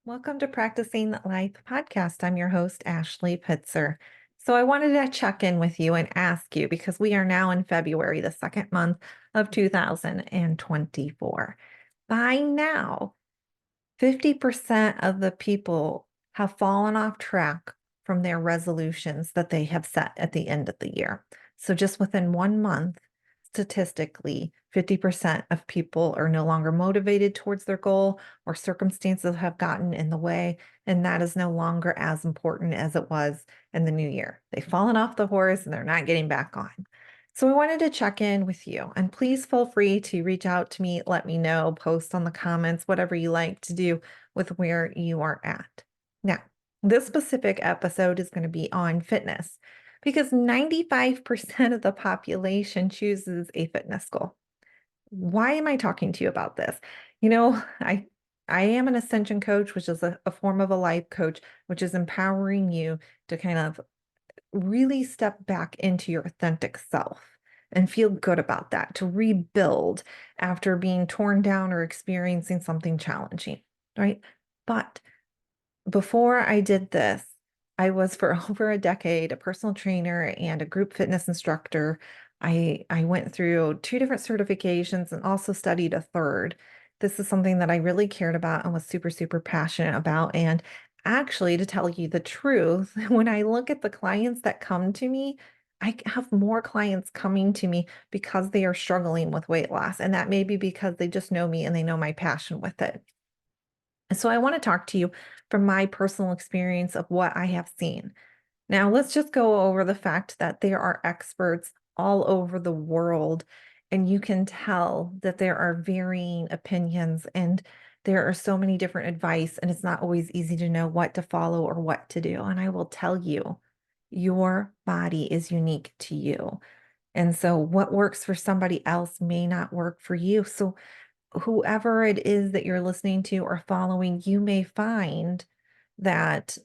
Welcome to Practicing Life podcast. I'm your host, Ashley Pitzer. So, I wanted to check in with you and ask you because we are now in February, the second month of 2024. By now, 50% of the people have fallen off track from their resolutions that they have set at the end of the year. So, just within 1 month, statistically, 50% of people are no longer motivated towards their goal, or circumstances have gotten in the way, and that is no longer as important as it was in the new year. They've fallen off the horse and they're not getting back on. So I wanted to check in with you, and please feel free to reach out to me, let me know, post on the comments, whatever you like to do with where you are at. Now, this specific episode is going to be on fitness because 95% of the population chooses a fitness goal. Why am I talking to you about this? You know, I am an ascension coach, which is a form of a life coach, which is empowering you to kind of really step back into your authentic self and feel good about that, to rebuild after being torn down or experiencing something challenging, right? But before I did this, I was for over a decade a personal trainer and a group fitness instructor. I went through two different certifications and also studied a third. This is something that I really cared about and was super, super passionate about. And actually, to tell you the truth, when I look at the clients that come to me, I have more clients coming to me because they are struggling with weight loss. And that may be because they just know me and they know my passion with it. So I want to talk to you from my personal experience of what I have seen. Now, let's just go over the fact that there are experts all over the world, and you can tell that there are varying opinions and there are so many different advice, and it's not always easy to know what to follow or what to do. And I will tell you, your body is unique to you. And so what works for somebody else may not work for you. So whoever it is that you're listening to or following, you may find that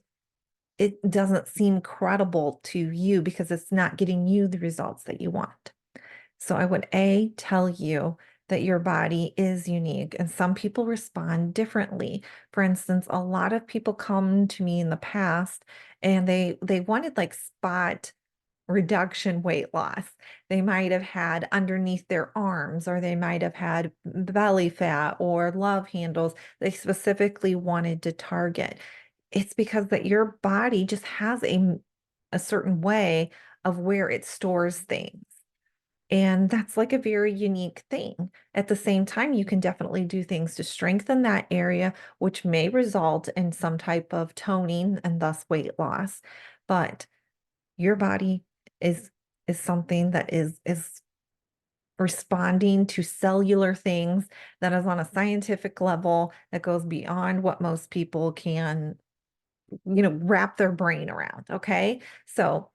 it doesn't seem credible to you because it's not getting you the results that you want. So I would tell you that your body is unique and some people respond differently. For instance, a lot of people come to me in the past and they wanted like spot reduction weight loss. They might have had underneath their arms, or they might have had belly fat or love handles they specifically wanted to target. It's because that your body just has a certain way of where it stores things. And that's like a very unique thing. At the same time, you can definitely do things to strengthen that area, which may result in some type of toning and thus weight loss. But your body is is something that is responding to cellular things that is on a scientific level that goes beyond what most people can, wrap their brain around. Okay. So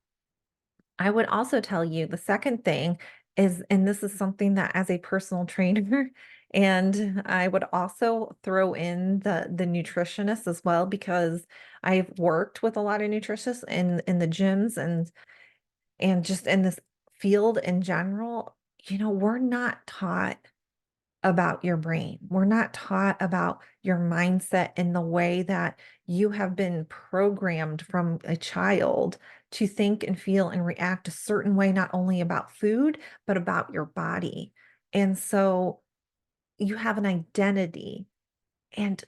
I would also tell you the second thing is, and this is something that as a personal trainer, and I would also throw in the nutritionist as well, because I've worked with a lot of nutritionists in the gyms and just in this field in general. We're not taught about your brain. We're not taught about your mindset in the way that you have been programmed from a child to think and feel and react a certain way, not only about food, but about your body. And so you have an identity. And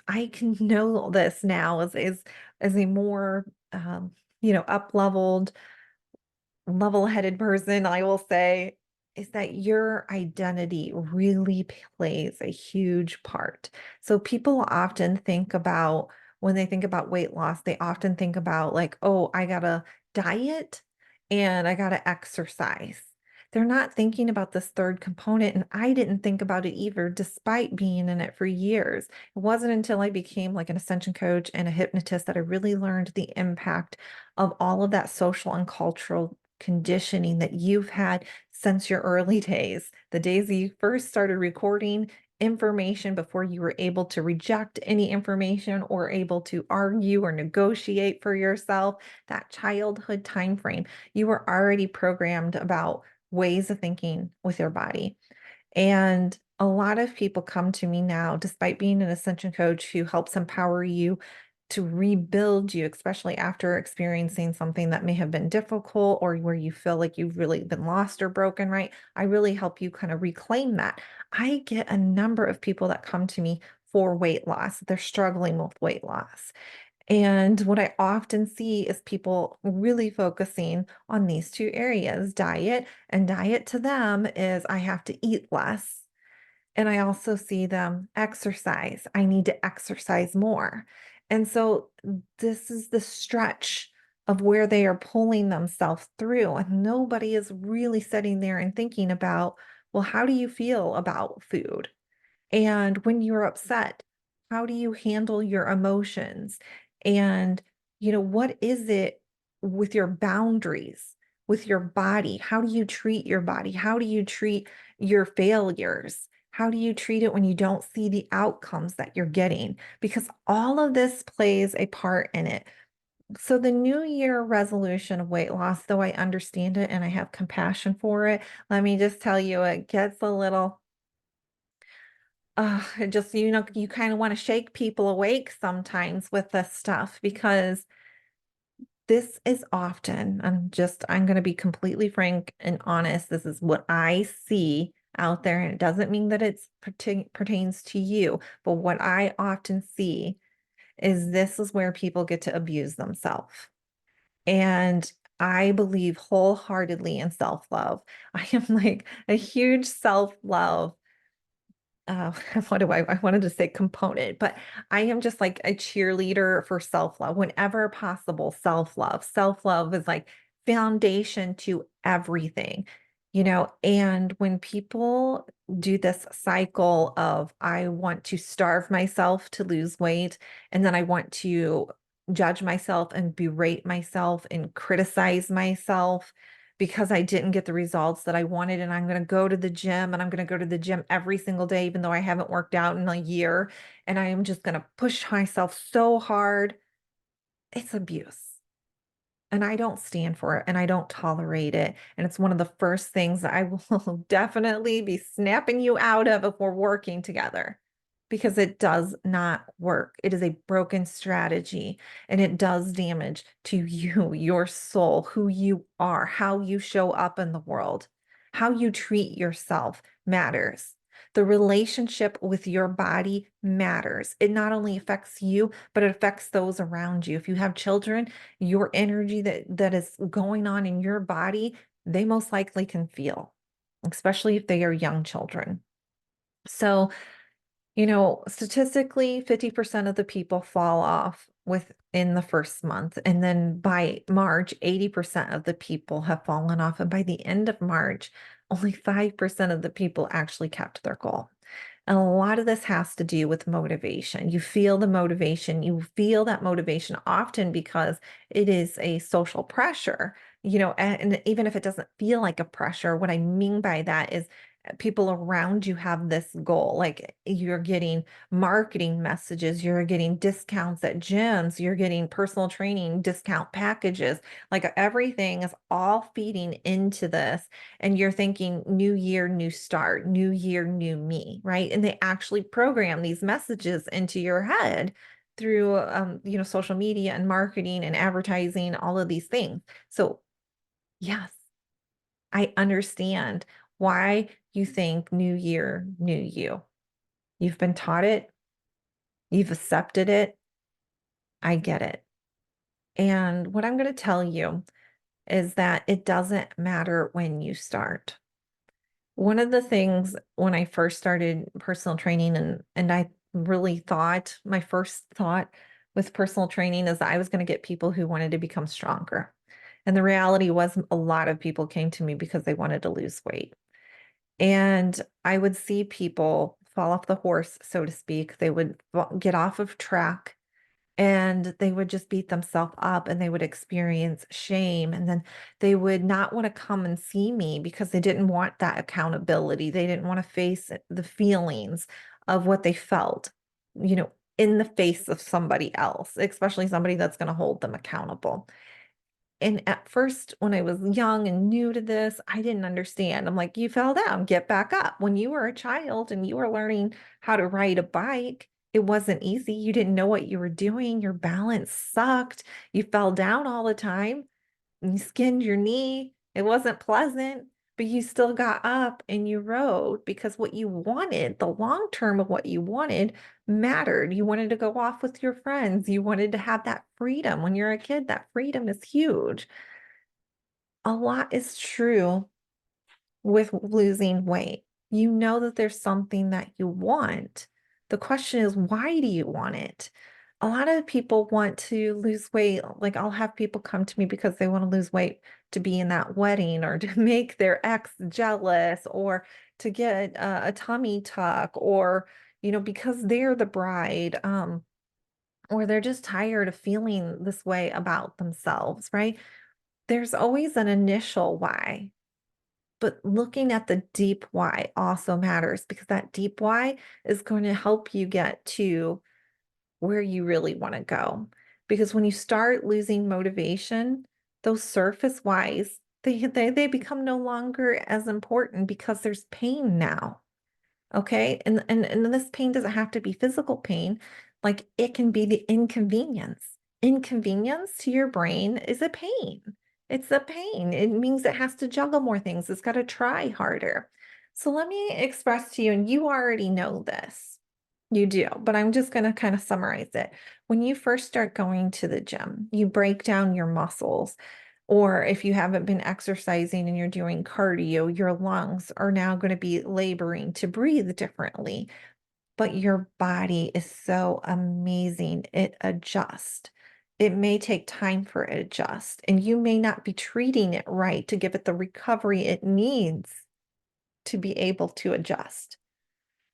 I can know this now as a more up-leveled, level-headed person, I will say, is that your identity really plays a huge part. So people often think about, when they think about weight loss, they often think about like, oh, I gotta diet and I gotta exercise. They're not thinking about this third component, and I didn't think about it either, despite being in it for years. It wasn't until I became like an ascension coach and a hypnotist that I really learned the impact of all of that social and cultural conditioning that you've had since your early days, the days that you first started recording information before you were able to reject any information or able to argue or negotiate for yourself. That childhood time frame, you were already programmed about ways of thinking with your body. And a lot of people come to me now, despite being an ascension coach who helps empower you to rebuild you, especially after experiencing something that may have been difficult or where you feel like you've really been lost or broken, right? I really help you kind of reclaim that. I get a number of people that come to me for weight loss. They're struggling with weight loss. And what I often see is people really focusing on these two areas, diet, and diet to them is I have to eat less. And I also see them exercise. I need to exercise more. And so this is the stretch of where they are pulling themselves through. And nobody is really sitting there and thinking about, well, how do you feel about food? And when you're upset, how do you handle your emotions? And, what is it with your boundaries, with your body? How do you treat your body? How do you treat your failures? How do you treat it when you don't see the outcomes that you're getting? Because all of this plays a part in it. So, the New Year resolution of weight loss, though I understand it and I have compassion for it, let me just tell you, it gets a little it just, you kind of want to shake people awake sometimes with this stuff because this is often, I'm going to be completely frank and honest. This is what I see out there. And it doesn't mean that it's pertains to you, but what I often see is this is where people get to abuse themselves. And I believe wholeheartedly in self-love. I am like a huge self-love I wanted to say component, but I am just like a cheerleader for self-love whenever possible. Self-love. Self-love is like foundation to everything, and when people do this cycle of I want to starve myself to lose weight, and then I want to judge myself and berate myself and criticize myself because I didn't get the results that I wanted. And I'm going to go to the gym and I'm going to go to the gym every single day, even though I haven't worked out in a year. And I am just going to push myself so hard. It's abuse. And I don't stand for it and I don't tolerate it. And it's one of the first things that I will definitely be snapping you out of if we're working together because it does not work. It is a broken strategy and it does damage to you, your soul, who you are, how you show up in the world, how you treat yourself matters. The relationship with your body matters. It not only affects you, but it affects those around you. If you have children, your energy that is going on in your body, they most likely can feel, especially if they are young children. So, statistically, 50% of the people fall off within the first month. And then by March, 80% of the people have fallen off. And by the end of March, only 5% of the people actually kept their goal. And a lot of this has to do with motivation. You feel the motivation, you feel that motivation often because it is a social pressure, and even if it doesn't feel like a pressure, what I mean by that is people around you have this goal. Like you're getting marketing messages, you're getting discounts at gyms, you're getting personal training discount packages. Like everything is all feeding into this. And you're thinking new year, new start, new year, new me, right? And they actually program these messages into your head through social media and marketing and advertising, all of these things. So yes, I understand why you think new year, new you. You've been taught it, you've accepted it. I get it. And what I'm going to tell you is that it doesn't matter when you start. One of the things when I first started personal training and I really thought my first thought with personal training is that I was going to get people who wanted to become stronger. And the reality was a lot of people came to me because they wanted to lose weight. And I would see people fall off the horse, so to speak. They would get off of track and they would just beat themselves up and they would experience shame. And then they would not want to come and see me because they didn't want that accountability. They didn't want to face the feelings of what they felt, in the face of somebody else, especially somebody that's going to hold them accountable. And at first, when I was young and new to this, I didn't understand. I'm like, you fell down, get back up. When you were a child and you were learning how to ride a bike, it wasn't easy. You didn't know what you were doing. Your balance sucked. You fell down all the time and you skinned your knee. It wasn't pleasant, but you still got up and you rode because what you wanted, the long term of what you wanted, mattered. You wanted to go off with your friends. You wanted to have that freedom. When you're a kid, that freedom is huge. A lot is true with losing weight. You know that there's something that you want. The question is, why do you want it? A lot of people want to lose weight. Like I'll have people come to me because they want to lose weight to be in that wedding or to make their ex jealous or to get a tummy tuck or, because they're the bride, or they're just tired of feeling this way about themselves, right? There's always an initial why. But looking at the deep why also matters because that deep why is going to help you get to where you really want to go. Because when you start losing motivation, those surface whys, they become no longer as important because there's pain now. Okay. And this pain doesn't have to be physical pain. Like it can be the inconvenience. Inconvenience to your brain is a pain. It's a pain. It means it has to juggle more things. It's got to try harder. So let me express to you, and you already know this. You do, but I'm just going to kind of summarize it. When you first start going to the gym, you break down your muscles. Or if you haven't been exercising and you're doing cardio, your lungs are now going to be laboring to breathe differently. But your body is so amazing. It adjusts. It may take time for it to adjust, and you may not be treating it right to give it the recovery it needs to be able to adjust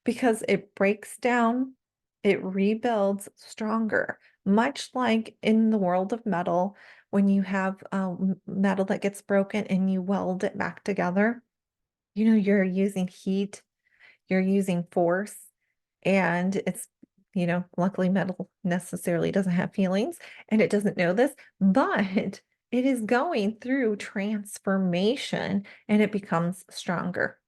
because it breaks down, it rebuilds stronger, much like in the world of metal, when you have metal that gets broken and you weld it back together, you're using heat, you're using force, and luckily metal necessarily doesn't have feelings and it doesn't know this, but it is going through transformation and it becomes stronger.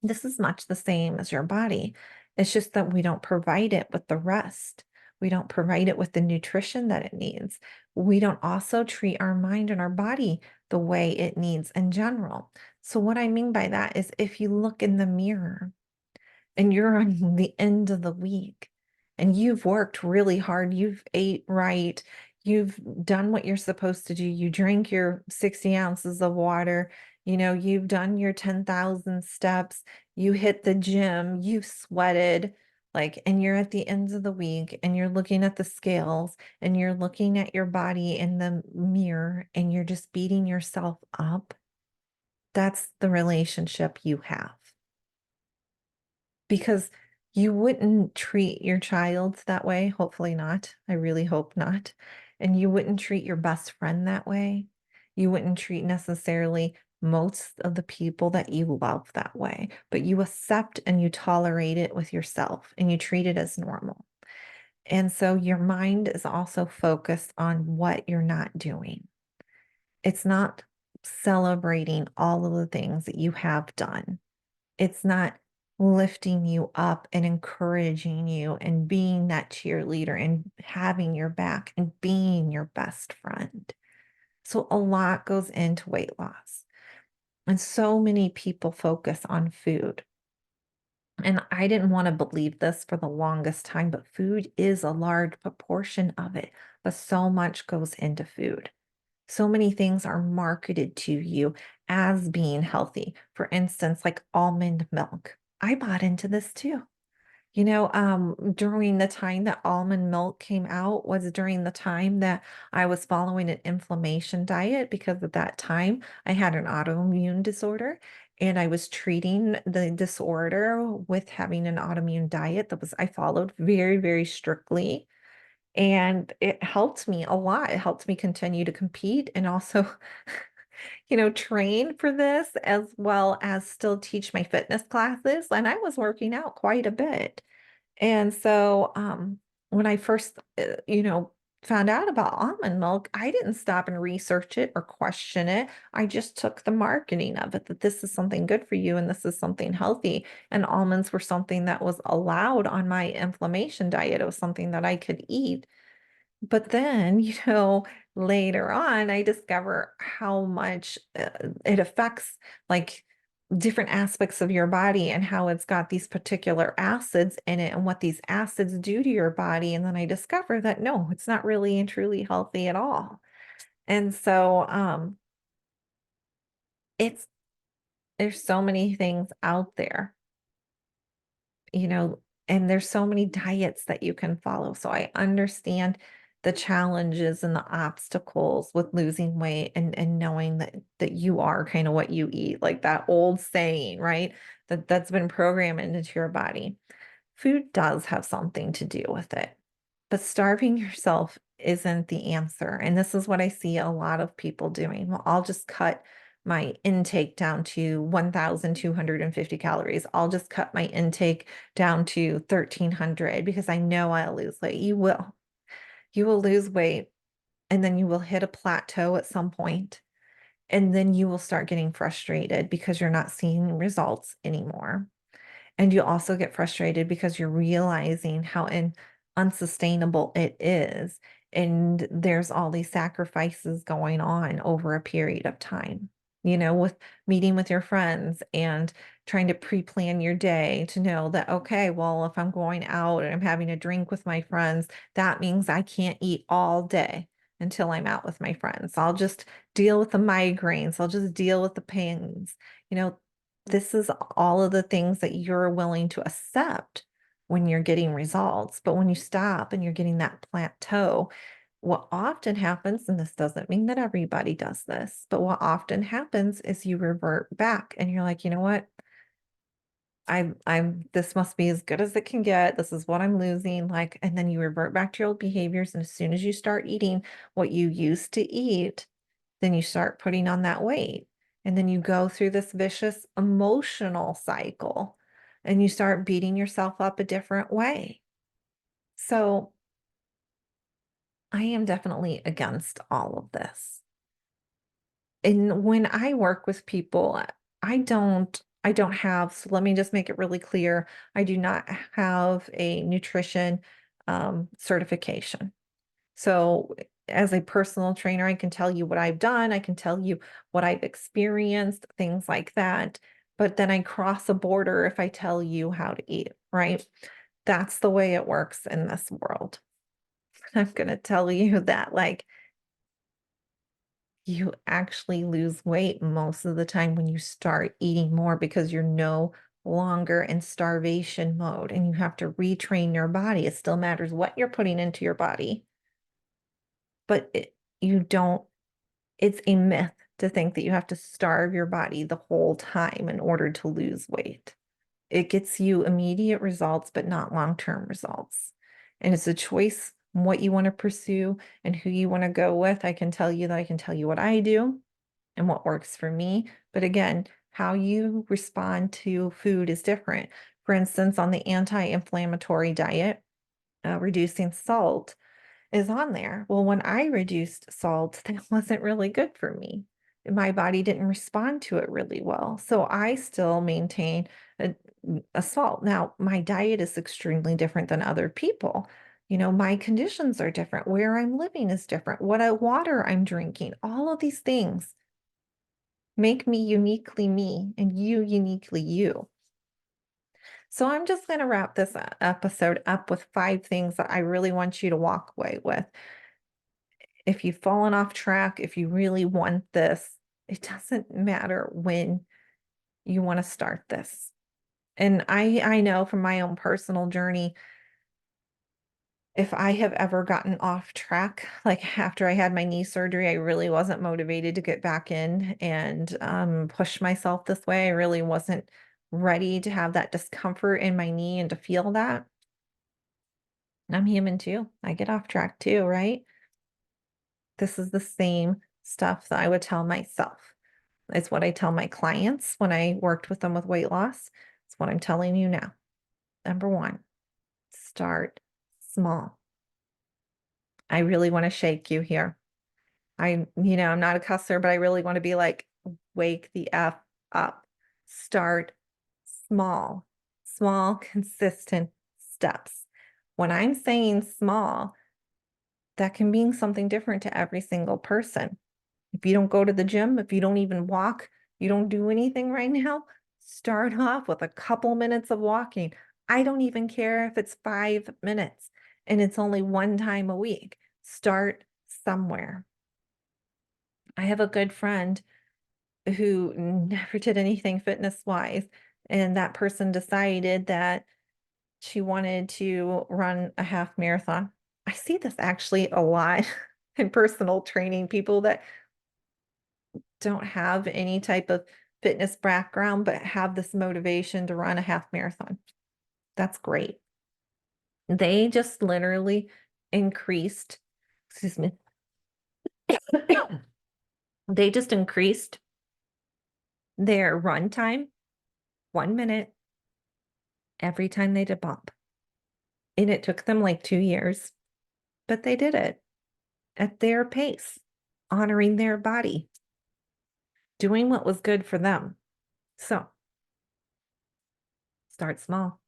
This is much the same as your body. It's just that we don't provide it with the rest. We don't provide it with the nutrition that it needs. We don't also treat our mind and our body the way it needs in general. So, what I mean by that is if you look in the mirror and you're on the end of the week and you've worked really hard, you've ate right, you've done what you're supposed to do, you drink your 60 ounces of water, you've done your 10,000 steps, you hit the gym, you've sweated, and you're at the end of the week and you're looking at the scales and you're looking at your body in the mirror and you're just beating yourself up. That's the relationship you have. Because you wouldn't treat your child that way. Hopefully not. I really hope not. And you wouldn't treat your best friend that way. You wouldn't treat necessarily most of the people that you love that way, but you accept and you tolerate it with yourself and you treat it as normal. And so your mind is also focused on what you're not doing. It's not celebrating all of the things that you have done. It's not lifting you up and encouraging you and being that cheerleader and having your back and being your best friend. So a lot goes into weight loss. And so many people focus on food. And I didn't want to believe this for the longest time, but food is a large proportion of it. But so much goes into food. So many things are marketed to you as being healthy. For instance, like almond milk. I bought into this too. During the time that almond milk came out was during the time that I was following an inflammation diet because at that time I had an autoimmune disorder and I was treating the disorder with having an autoimmune diet I followed very, very strictly. And it helped me a lot. It helped me continue to compete and also, train for this as well as still teach my fitness classes. And I was working out quite a bit. And so when I first, found out about almond milk, I didn't stop and research it or question it. I just took the marketing of it that this is something good for you and this is something healthy. And almonds were something that was allowed on my inflammation diet. It was something that I could eat. But then, later on, I discover how much it affects like different aspects of your body and how it's got these particular acids in it and what these acids do to your body. And then I discover that no, it's not really and truly healthy at all. And so it's there's so many things out there, you know, and there's so many diets that you can follow. So I understand the challenges and the obstacles with losing weight and knowing that you are kind of what you eat, like that old saying, right? That's been programmed into your body. Food does have something to do with it, but starving yourself isn't the answer. And this is what I see a lot of people doing. Well, I'll just cut my intake down to 1,250 calories. I'll just cut my intake down to 1,300 because I know I'll lose weight. You will. You will lose weight and then you will hit a plateau at some point, and then you will start getting frustrated because you're not seeing results anymore. And you also get frustrated because you're realizing how unsustainable it is. And there's all these sacrifices going on over a period of time, with meeting with your friends and trying to pre-plan your day to know that, okay, well, if I'm going out and I'm having a drink with my friends, that means I can't eat all day until I'm out with my friends. I'll just deal with the migraines. I'll just deal with the pains. You know, this is all of the things that you're willing to accept when you're getting results. But when you stop and you're getting that plateau, what often happens, and this doesn't mean that everybody does this, but what often happens is you revert back and you're like, you know what? This must be as good as it can get. This is what I'm losing. Like, and then you revert back to your old behaviors. And as soon as you start eating what you used to eat, then you start putting on that weight. And then you go through this vicious emotional cycle and you start beating yourself up a different way. So I am definitely against all of this. And when I work with people, I don't have, so let me just make it really clear. I do not have a nutrition certification. So, as a personal trainer, I can tell you what I've done, I can tell you what I've experienced, things like that. But then I cross a border if I tell you how to eat, right? That's the way it works in this world. I'm going to tell you that, like, you actually lose weight most of the time when you start eating more because you're no longer in starvation mode and you have to retrain your body. It still matters what you're putting into your body, but you don't. It's a myth to think that you have to starve your body the whole time in order to lose weight. It gets you immediate results, but not long-term results. And it's a choice what you want to pursue and who you want to go with. I can tell you that I can tell you what I do and what works for me. But again, how you respond to food is different. For instance, on the anti-inflammatory diet, reducing salt is on there. Well, when I reduced salt, that wasn't really good for me. My body didn't respond to it really well. So I still maintain a salt. Now, my diet is extremely different than other people. My conditions are different. Where I'm living is different. Water I'm drinking, all of these things make me uniquely me and you uniquely you. So I'm just going to wrap this episode up with 5 things that I really want you to walk away with. If you've fallen off track, if you really want this, it doesn't matter when you want to start this. And I know from my own personal journey, if I have ever gotten off track, like after I had my knee surgery, I really wasn't motivated to get back in and push myself this way. I really wasn't ready to have that discomfort in my knee and to feel that. I'm human too. I get off track too, right? This is the same stuff that I would tell myself. It's what I tell my clients when I worked with them with weight loss. It's what I'm telling you now. Number one, start small. I really want to shake you here. I'm not a cusser, but I really want to be like, wake the F up. Start small, small, consistent steps. When I'm saying small, that can mean something different to every single person. If you don't go to the gym, if you don't even walk, you don't do anything right now, start off with a couple minutes of walking. I don't even care if it's 5 minutes and it's only one time a week. Start somewhere. I have a good friend who never did anything fitness wise, and that person decided that she wanted to run a half marathon. I see this actually a lot in personal training, people that don't have any type of fitness background, but have this motivation to run a half marathon. That's great. They just literally increased, excuse me, they just increased their run time 1 minute every time they did bump. And it took them like 2 years, but they did it at their pace, honoring their body, doing what was good for them. So start small.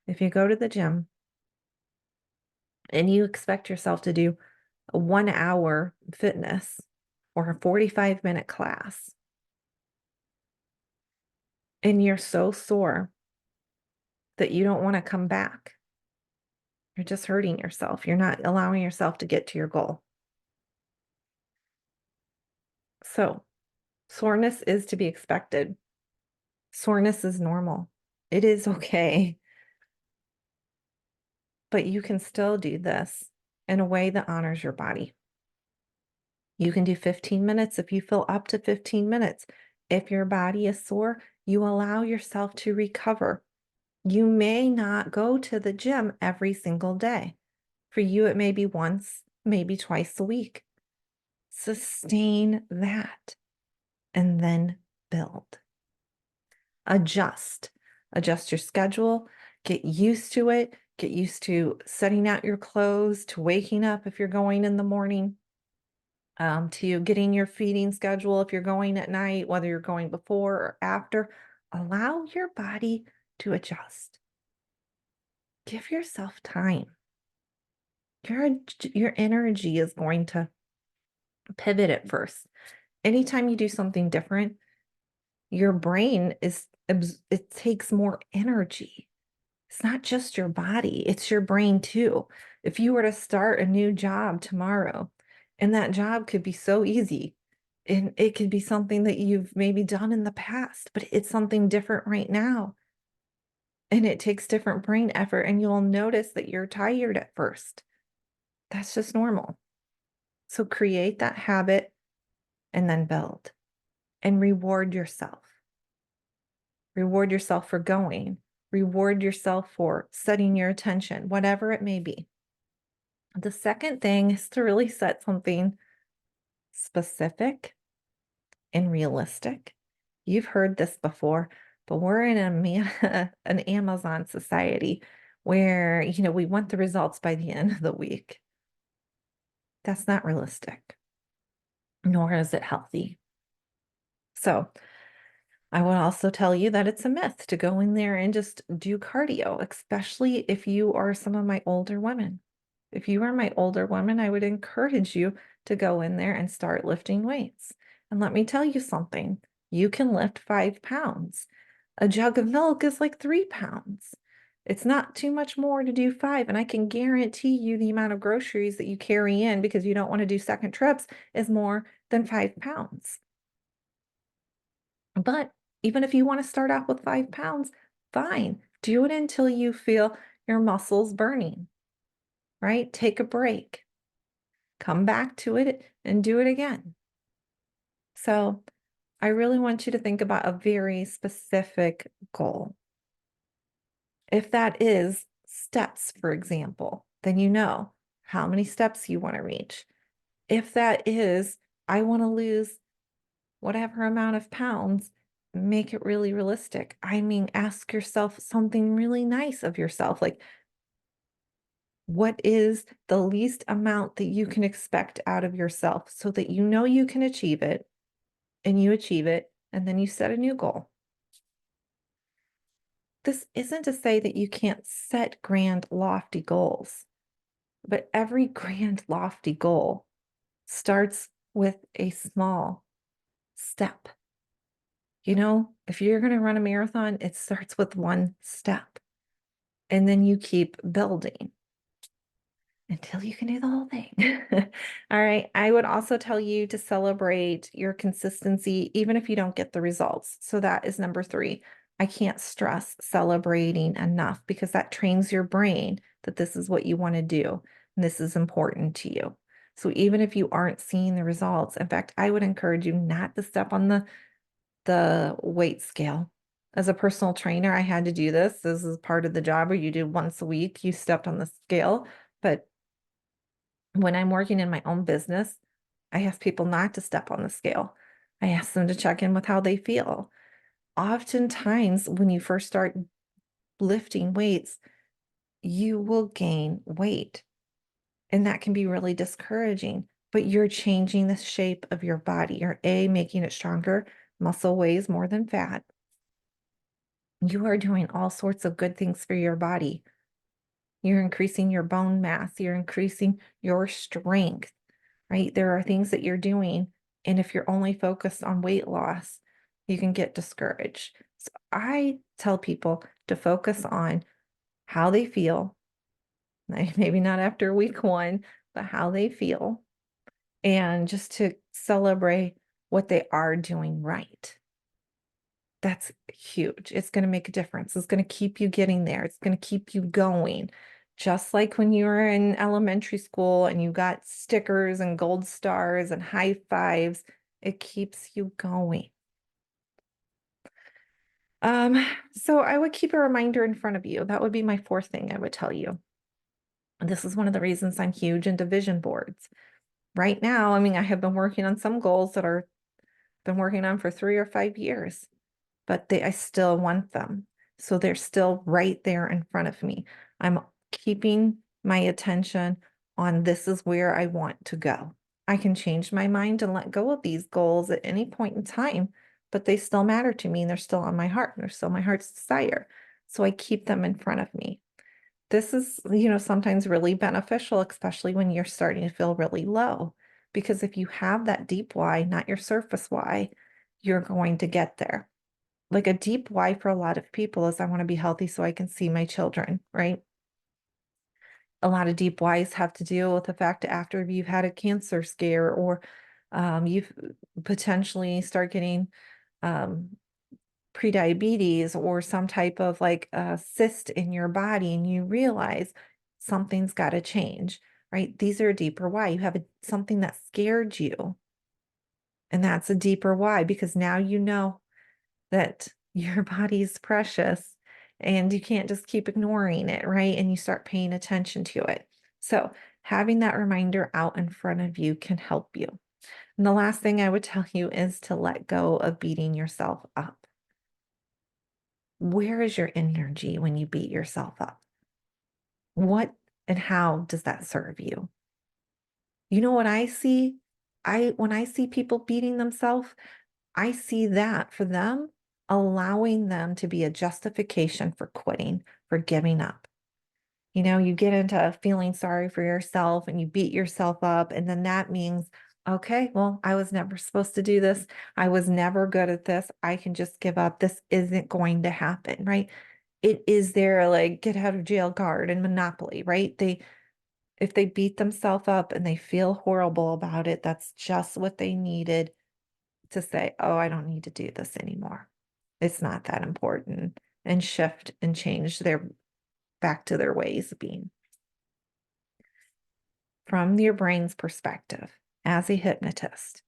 If you go to the gym and you expect yourself to do a 1 hour fitness or a 45-minute class, and you're so sore that you don't want to come back, you're just hurting yourself. You're not allowing yourself to get to your goal. So soreness is to be expected. Soreness is normal. It is okay. But you can still do this in a way that honors your body. You can do 15 minutes if you feel up to 15 minutes. If your body is sore, you allow yourself to recover. You may not go to the gym every single day. For you, it may be once, maybe twice a week. Sustain that and then build. Adjust. Adjust your schedule. Get used to it. Get used to setting out your clothes, to waking up if you're going in the morning, to getting your feeding schedule if you're going at night, whether you're going before or after. Allow your body to adjust. Give yourself time. Your energy is going to pivot at first. Anytime you do something different, your brain it takes more energy. It's not just your body, it's your brain too. If you were to start a new job tomorrow, and that job could be so easy, and it could be something that you've maybe done in the past, but it's something different right now. And it takes different brain effort, and you'll notice that you're tired at first. That's just normal. So create that habit and then build and reward yourself. Reward yourself for going. Reward yourself for setting your attention, whatever it may be. The second thing is to really set something specific and realistic. You've heard this before, but we're in an Amazon society where, we want the results by the end of the week. That's not realistic, nor is it healthy. So I would also tell you that it's a myth to go in there and just do cardio, especially if you are some of my older women. If you are my older woman, I would encourage you to go in there and start lifting weights. And let me tell you something, you can lift 5 pounds. A jug of milk is like 3 pounds. It's not too much more to do 5. And I can guarantee you the amount of groceries that you carry in because you don't want to do second trips is more than 5 pounds. But even if you want to start out with 5 pounds, fine. Do it until you feel your muscles burning, right? Take a break, come back to it and do it again. So I really want you to think about a very specific goal. If that is steps, for example, then you know how many steps you want to reach. If that is, I want to lose whatever amount of pounds, make it really realistic. I mean, ask yourself something really nice of yourself, like, What is the least amount that you can expect out of yourself so that you know you can achieve it and you achieve it, and then you set a new goal? This isn't to say that you can't set grand, lofty goals, but every grand, lofty goal starts with a small step. You know, if you're going to run a marathon, it starts with one step, and then you keep building until you can do the whole thing. All right. I would also tell you to celebrate your consistency, even if you don't get the results. So that is number 3. I can't stress celebrating enough because that trains your brain that this is what you want to do. And this is important to you. So even if you aren't seeing the results, in fact, I would encourage you not to step on the weight scale. As a personal trainer, I had to do this. This is part of the job where you do once a week, you stepped on the scale. But when I'm working in my own business, I ask people not to step on the scale. I ask them to check in with how they feel. Oftentimes, when you first start lifting weights, you will gain weight, and that can be really discouraging. But you're changing the shape of your body. You're making it stronger. Muscle weighs more than fat. You are doing all sorts of good things for your body. You're increasing your bone mass. You're increasing your strength, right? There are things that you're doing. And if you're only focused on weight loss, you can get discouraged. So I tell people to focus on how they feel, maybe not after week 1, but how they feel, and just to celebrate what they are doing right. That's huge. It's going to make a difference. It's going to keep you getting there. It's going to keep you going. Just like when you were in elementary school and you got stickers and gold stars and high fives, it keeps you going. So I would keep a reminder in front of you. That would be my 4th thing I would tell you. And this is one of the reasons I'm huge into vision boards. Right now, I mean, I have been working on some goals that are been working on for 3 or 5 years, but I still want them. So they're still right there in front of me. I'm keeping my attention on this is where I want to go. I can change my mind and let go of these goals at any point in time, but they still matter to me and they're still on my heart. They're still my heart's desire. So I keep them in front of me. This is, sometimes really beneficial, especially when you're starting to feel really low, because if you have that deep why, not your surface why, you're going to get there. Like a deep why for a lot of people is I want to be healthy so I can see my children, right? A lot of deep whys have to deal with the fact that after you've had a cancer scare or you've potentially start getting um, prediabetes or some type of like a cyst in your body and you realize something's got to change, right? These are a deeper why. You have something that scared you, and that's a deeper why because now you know that your body is precious and you can't just keep ignoring it, right? And you start paying attention to it. So having that reminder out in front of you can help you. And the last thing I would tell you is to let go of beating yourself up. Where is your energy when you beat yourself up? What and how does that serve you? You know what I see? When I see people beating themselves, I see that for them, allowing them to be a justification for quitting, for giving up. You get into feeling sorry for yourself and you beat yourself up. And then that means, okay, well, I was never supposed to do this. I was never good at this. I can just give up. This isn't going to happen, right? It is their like get out of jail card in Monopoly, right? If they beat themselves up and they feel horrible about it, that's just what they needed to say, oh, I don't need to do this anymore. It's not that important, and shift and change their back to their ways of being. From your brain's perspective, as a hypnotist,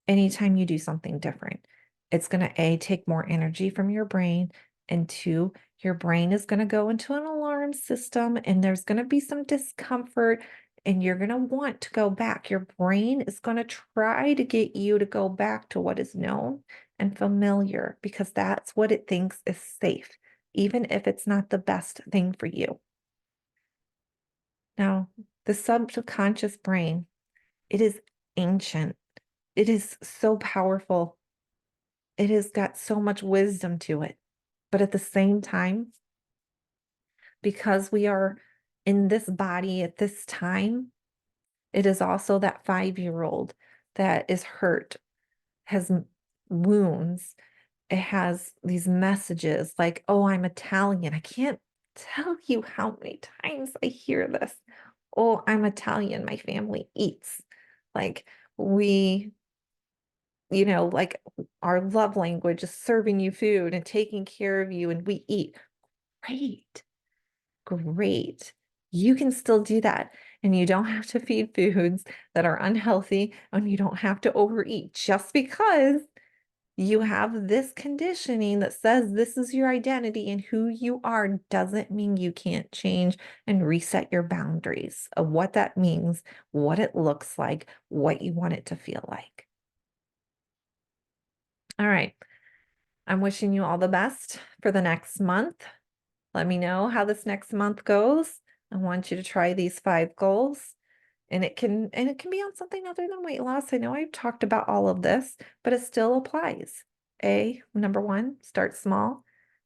anytime you do something different, it's going to take more energy from your brain, and 2, your brain is going to go into an alarm system and there's going to be some discomfort and you're going to want to go back. Your brain is going to try to get you to go back to what is known and familiar because that's what it thinks is safe, even if it's not the best thing for you. Now, the subconscious brain, it is ancient. It is so powerful. It has got so much wisdom to it. But at the same time, because we are in this body at this time, it is also that 5-year-old that is hurt, has wounds. It has these messages like, oh, I'm Italian. I can't tell you how many times I hear this. Oh, I'm Italian. My family eats. Like we, like our love language is serving you food and taking care of you, and we eat. Great. Great. You can still do that. And you don't have to feed foods that are unhealthy, and you don't have to overeat just because you have this conditioning that says this is your identity and who you are doesn't mean you can't change and reset your boundaries of what that means, what it looks like, what you want it to feel like. All right. I'm wishing you all the best for the next month. Let me know how this next month goes. I want you to try these 5 goals. And it can be on something other than weight loss. I know I've talked about all of this, but it still applies. Number 1, start small.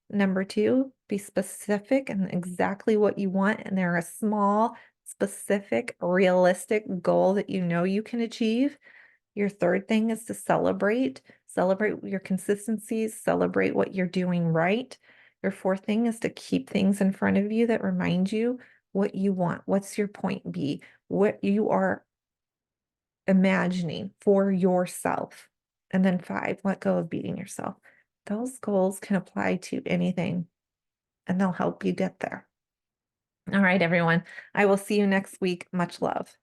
Number 2, be specific and exactly what you want. And there are a small, specific, realistic goal that you know you can achieve. Your third thing is to celebrate your consistencies, celebrate what you're doing right. Your fourth thing is to keep things in front of you that remind you what you want. What's your point B? What you are imagining for yourself. And then 5, let go of beating yourself. Those goals can apply to anything, and they'll help you get there. All right, everyone. I will see you next week. Much love.